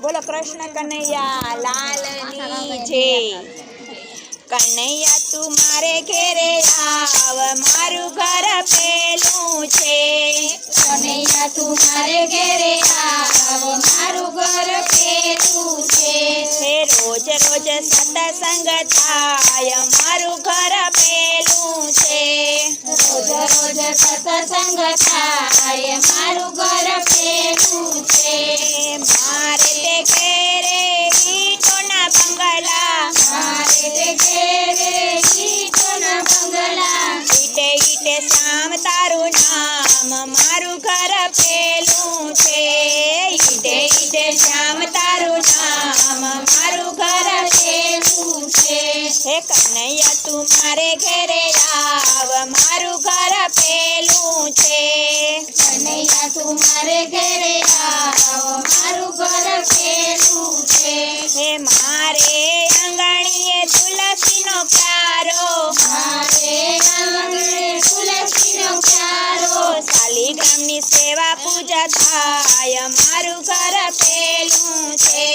બોલો કૃષ્ણ કનૈયા લાલની જય। કનૈયા તું મારે ઘેરે આવ, મારું ઘર પેલું છે। કનૈયા તું મારે ઘેરે આવ, મારું ઘર પેલું છે। હે રોજ રોજ સત્સંગ થાય, મારું ઘર પેલું છે। રોજ રોજ સત્સંગ થાય, મારું ઘર પેલું છે। મારે તે ઘેરે ઈંટોના બંગલા, મારે તે ઘેરે ઈંટોના બંગલા, ઈટે ઈટે શ્યામ તારું નામ, મારું ઘર પેલું છે। ઈટે ઈટે શ્યામ તારું નામ, મારું ઘર પેલું છે। હે કનૈયા તું મારે ઘેરે આવ, મારું ઘર પેલું છે। કનૈયા તું મારે ઘેરે આવ, મારું ઘર પેલું છે। હે મારે આંગણીએ તુલસીનો પ્યારો, મારે આંગણે તુલસીનો પ્યારો, શાલિગ્રામની સેવા પૂજા થાય, મારું ઘર પેલું છે।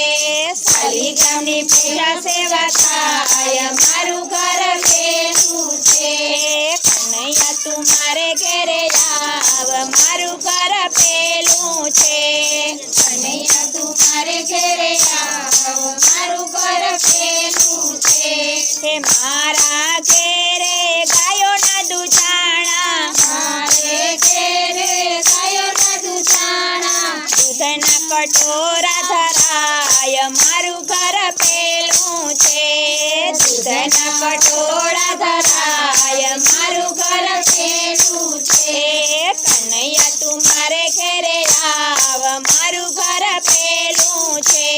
શાલિગ્રામની પૂજા સેવા થાય, મારું ઘર પેલું છે। કનૈયા તું મારે ઘેરે આવ, મારું ઘર પેલું છે। કનૈયા તું મારે ઘેરે આવ, મારું ઘર પેલું છે। હે મારા ઘેરે ગાયોના દૂધાણા, મારે ઘેરે ગાયોના દૂધાણા, દૂધના કટોરા ધરાય, મારું ઘર પેલું છે। દૂધના કટોરા ધરાય, મારું ઘર પેલું છે। કનૈયા તું મારે ઘેરે આવ, મારું ઘર પેલું છે।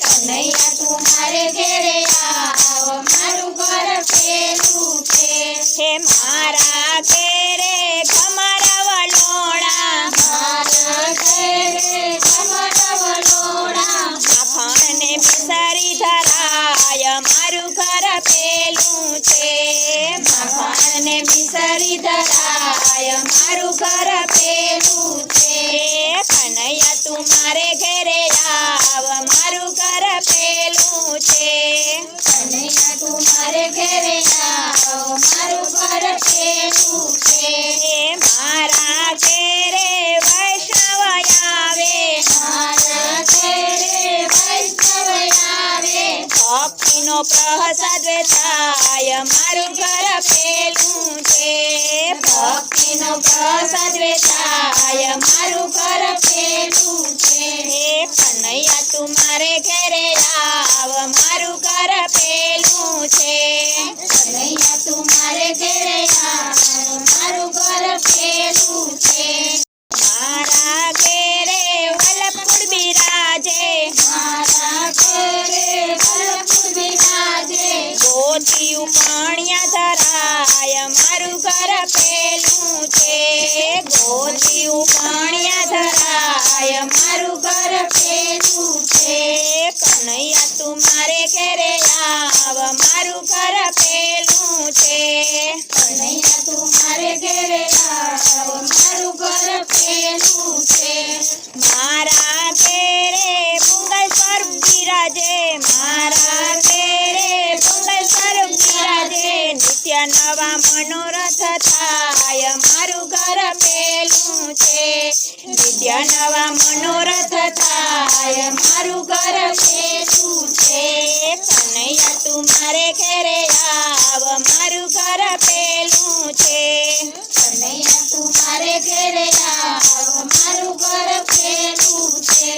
કનૈયા તું મારે ઘેરે આવ, મારું ઘર પેલું છે। હે મારા ઘેરે ખમરા વલોણા, મારા ઘેરે ખમરા વલોણા, માખણ ને મિસરી ધરાય, મારું ઘર પેલું છે। માખણ ને મિસરી ધરાય, મારું ઘર પેલું છે। કનૈયા તું મારે ઘેરે આવ, મારું ઘર પેલું છે। કનૈયા તું મારે ઘેરે આવ, મારું ઘર પેલું છે। મારા ઘેરે વૈષ્ણવ આવે, મારા ઘેરે વૈષ્ણવ આવે, ભક્તિનો પ્રસાદ વેચાય, મારું ઘર પેલું છે। ભક્તિનો પ્રસાદ વેચાય, મારું ઘર પેલું છે। કનૈયા તું મારે ઘેરે આવ, મારું ઘર પેલું છે। કનૈયા તું મારે ઘેરે આવ, મારું ઘર પેલું છે। મારા ઘેરે વલ્લભકુળ બિરાજે, મારા ઘેરે વલ્લભ બિરાજે, ગોતિયું પાણિયા ધરાય, મારું ઘર પેલું છે। ગોતિયું પાણિયા ધરાય, મારું ઘર પેલું છે। કનૈયા તું મારે ઘેરે આવ, મારું ઘર પેલું છે। કનૈયા તું મારે ઘેરે આવ, મારું ઘર પેલું છે। મારા ઘેરે મંગલ સ્વરૂપ બિરાજે, મારા ઘેરે મંગલ સ્વરૂપ બિરાજે, નિત્ય નવા મનોરથ થાય, મારું ઘર પેલું છે। નિત્ય નવા મનોરથ થાય, મારું ઘર પેલું છે। કનૈયા તું મારે ઘેરે આવ, મારું ઘર પેલું છે। કનૈયા તું મારે ઘેરે આવ, મારું ઘર પેલું છે।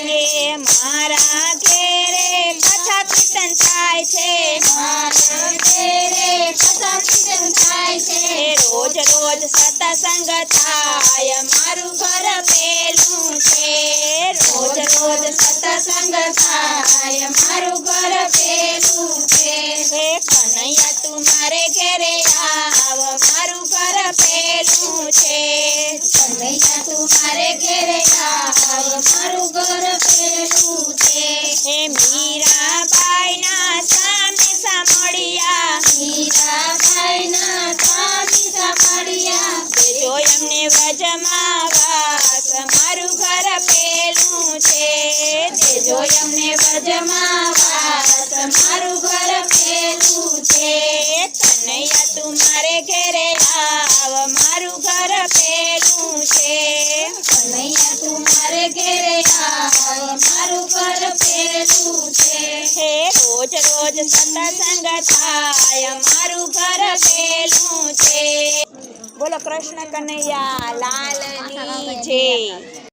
મારા ઘેરે કથા કીર્તન થાય છે, મારા ઘેરે કથા કીર્તન થાય છે, રોજ રોજ સત્સંગ થાય, મારું ઘર પેલું છે। રોજ રોજ સત્સંગ થાય, મારું ઘર પેલું છે। કનૈયા તું મારે ઘેરે આવ, મારું ઘર પેલું છે। કનૈયા તું મારે ઘેરે આવ, મારું ઘર પેલું છે। મીરાબાઈના સામે સાંભળ્યા, મીરાબાઈના સ્વામી સાંભળ્યા, જો એમને વ્રજમાં વાસ, મારું ઘર પેલું છે। દેજો એમને વ્રજમાં વાસ મારું ઘર પેલું છે કનૈયા તું મારે ઘેરે આવ મારું ઘર પેલું છે કનૈયા તું મારે ઘેરે આવ મારું ઘર પેલું છે હે રોજ રોજ સત્સંગ થાય મારું ઘર પેલું છે બોલો કૃષ્ણ કનૈયા લાલની જય